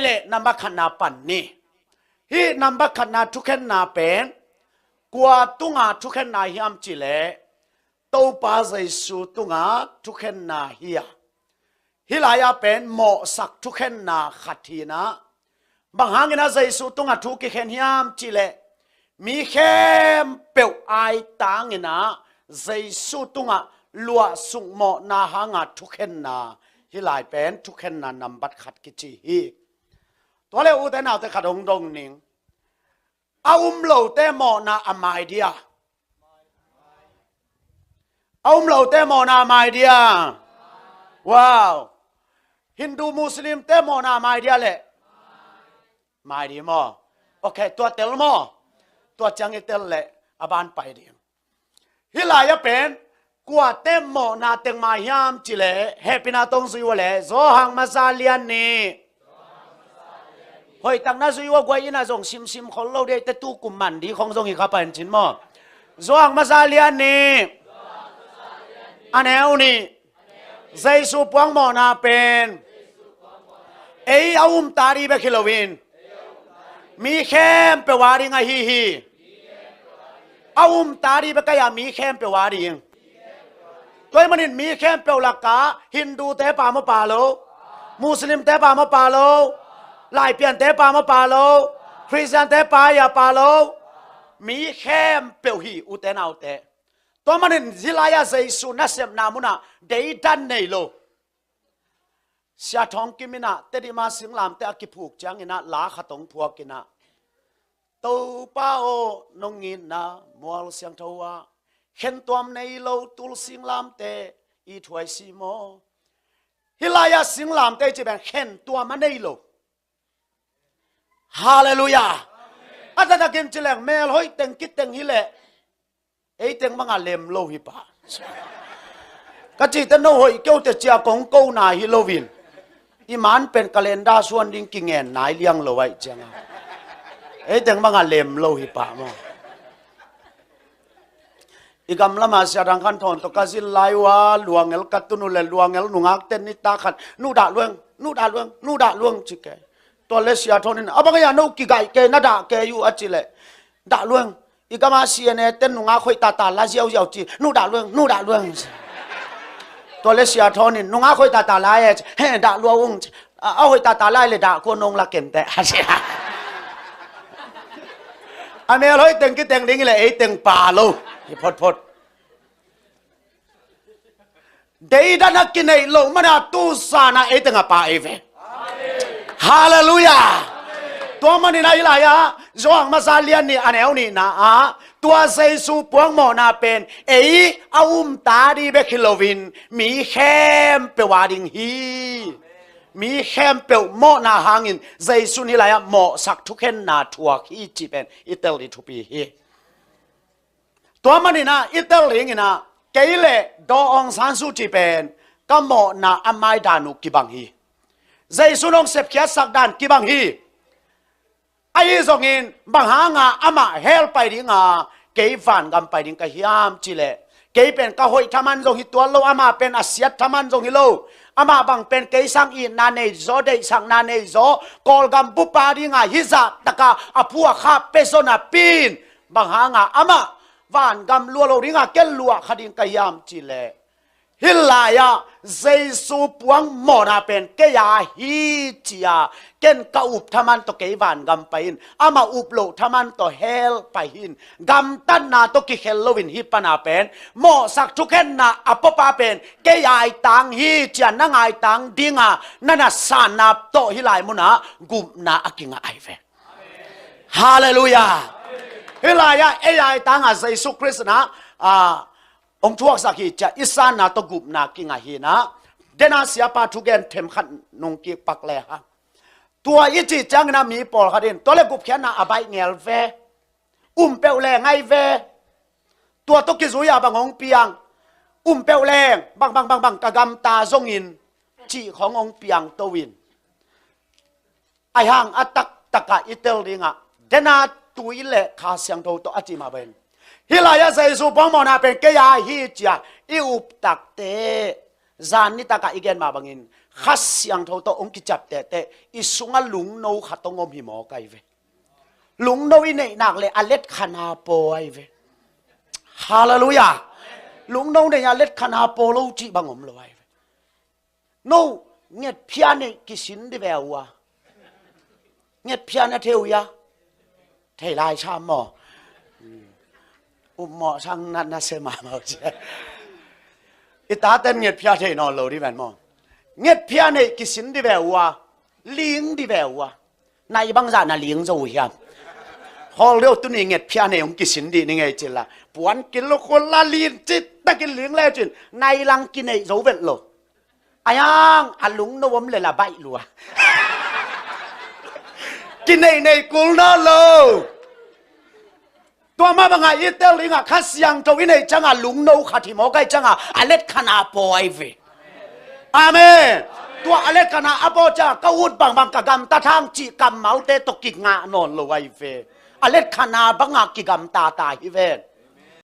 เลนัมบักนาปันนี่ฮีนัมบักนาทุกข์นาเป็นกว่าตุงาทุกข์นาฮิมจิเลตูปาใจสูตุงาทุกข์นาฮิยาฮิลายาเป็นหมอสักทุกข์นาขัดทีนะบางหางนะใจสูตุงาทุกข์ฮิมจิเลมีเข้มเปียวไอตางนะใจสูตุงาลัวสุงหมอนาหางาทุกข์นาฮิลายเป็นทุกข์นานัมบัดขัดกิจิฮีตัวเลวแต่นาแต่ขัดองดงนิงเอาโลเตมอนาอามายเดียเอาโลเตมอนาอามายเดียว้าวฮินดูมุสลิมเตมอนาอามายเดียเลยมายดีมอโอเคตัวเตลมอตัวจังเตลเลยอบานไปดีฮิลายเป็นกว่าเตมอนาเตงมายามจิเลเฮปินาตงซุยวเลโซหังมาซาเลียนนี่เฮ้ยตั้งนั้นสุยว่าไว้ยินาส่งซิมของเราได้แต่ตู้กุมมันดีของส่งอีกครับเป็นจินมอจวงมาซาเลียนนี่อันแนวนี่ใจสูปวงมอนาเป็นเอาตาดีเบคิโลวินมีเข้มเปวาริงฮีเอาตาดีเบกยามีเข้มเปวาริงตัวมันมีเข้มเปวลักกะฮินดูเตปามปาโลมุสลิมเตปามปาโลลายเปลี่ยนเตปามาปาโลคริสเตียนเตปายาปาโลมีเข้มเปียวหีอุเตนเอาเตตัวมันจิลายาใจสุนัสเซมนามุนะเดย์ดันเนโลเสียทองกิมินะเตดิมาสิงลามเตอกิผูกจังอินะลาขตงพัวกินะตูป้าโอนงอินะมัวลเสียงทัวเห็นตัวในโลตุลสิงลามเตอีถวยซีโมฮิลายาสิงลามเตจะเป็นเห็นตัวมันในโลฮาเลลูยาอาจารย์กินจิเลงเมลหอยเต็งกิดเต็งฮิเลเต็งมังอาเลมโลหิปะกะจิตโนหอยเกี่ยวแต่เจียกงโกนาฮิโลวินอีมันเป็นกาเลนดาส่วนดิ้งกิงเงินนายเลี้ยงโลไว้จังเต็งมังอาเลมโลหิปะมั้งอีกำละมาเสียดังขันทอนตกสิลายวาลวงเอลกัตุนุเลลวงเอลนุงักเตนิตาขันนูดาลวงจิเกตัวเลเซียทอนินอบางอย่างนู้กิไก่เกน่าด่าเกอยู่อัจฉริด่าลวงอีกมาเสียเนี่ยเต้นนุ่งอาคอยตาลาเจียวจีนู่ด่าลวงตัวเลเซียทอนินนุ่งอาคอยตาลาเฮ้ด่าลวงเอาคอยตาลาเลยด่าคนนงละเก่งแต่อาเซียอเมริกาเต็งกิเต็งลิงเลยเต็งป่าโลพดเดี๋ยวด้านนักกินไอ้โลมันอะตู้สานะเต็งป่าเวฮาเลลูยาตัวมันนี่นายลายะจวงมาซาเลียนนี่อันเอวนี่นะตัวเซซูปวงหมอนาเป็นเอาตาดีเบคิโลวินมีเข้มเปวาดิงฮีมีเข้มเปวหมอนาหางินเซซูนี่ลายะหมอสักทุกเห็นนาทัวฮีจีเป็นอิตาลีทุปีฮีตัวมันนี่นะอิตาลีนี่นะเกยเลดองซานซูจีเป็นก็หมอนาอามายดานุกิบังฮีใจสุนงเสพเขียสักดันกิบังฮีไอ้ส่งอินบางหางอามาเฮลไปดิงเกยฟันกันไปดิงกะฮิามจิเลเกยเป็นกะหอยทามันส่งฮิตัวโลอามาเป็นอาเซียทามันส่งฮิโลอามาบางเป็นเกยสังอินนาเนโซเดสังนาเนโซกอลกัมบุปาดิงฮิซาตะกาอพัวคาเปโซนาปีนบางหางอามาวันกัมลัวโลดิงเกลลัวคดิงกะฮิามจิเลฮิลายาเจสูปวงมอนาเป็นเกียฮีจียเกนกะอุบทามันตอเกยวันกัมไปอินอามาอุบโลทามันตอเฮลไปอินกัมตันนาตอกิเฮลโลวินฮิปนาเป็นหมอสักทุกเห็นนาอปปาเป็นเกียไอตังฮีจียนังไอตังดิงานันสานาโตฮิลายมุนากุมนาอกิงไอเวฮาเลลูยาฮิลายาไอตังอาเจสุคริสต์นะองค์ทวกสักฮีจะอิสานาตกุบนากิงาฮีนะเดนาเสียปาทุกเกนเทมขันนงกีปักเลยฮะตัวอิจิจังนามีปอลขัดินตัวเล็กกุบเขียนนาอบายเงลเวเปลแรงไงเวตัวตกิซุยาบังองเปียงเปลแรงบังกะกำตาซงอินจีขององเปียงตวินไอห่างอัตักตะกะอิเตลดิงะเดนาตุยเลคาเสียงโตโตอจิมาเบนฮิลายาเซซูปองมอนาเป็นเกียฮีจียอิอุปตักเตจานนิตากะอีเกนมาบังอิน คัสยังโทโตองกิจับแต่อิสุงลุงโนขัดตงอมหิมอไกเวลุงโนวินเนนักเลยอเล็ดคนาโปไอเวฮาเลลูยาลุงโนเนี่ยอเล็ดคนาโปโลจิบังอมเลยโนเงียดเพียนกิสินดิเววะเงียดเพียนเทวยาเทลายชามหมอหมอช่างนันนาเสมาเมาเจอิตาเต็มเงียดเพียเทนอนโลดิแวนมอเงียดเพียนกิสินดิเววะลิงดิเววะนายบังจานาลิงจะวิ่งฮอลเลี้ยวตุนี่เงียดเพียนองกิสินดีนี่ไงจิละปวนกินลูกคนละลีนจิตตะกินลิงแล้วจินนายลังกินไอ้โจเวลโลอายังอาลุงโนวมเลยละใบลัวกินในกุลน่าโลตัวมาบังไงอีเตลิงอ่ะข้าเสียงตัววินัยจังอ่ะลุงโนขัดที่หมอไก่จังอ่ะอเล็ดขนาปอยเวอาเมนตัวอเล็ดขนาอโปจ้าก็อุดบางกะกำตาทางจีกำเมาเตตกิกงานอนโลไวเวอเล็ดขนาบังกิกำตาฮิเวน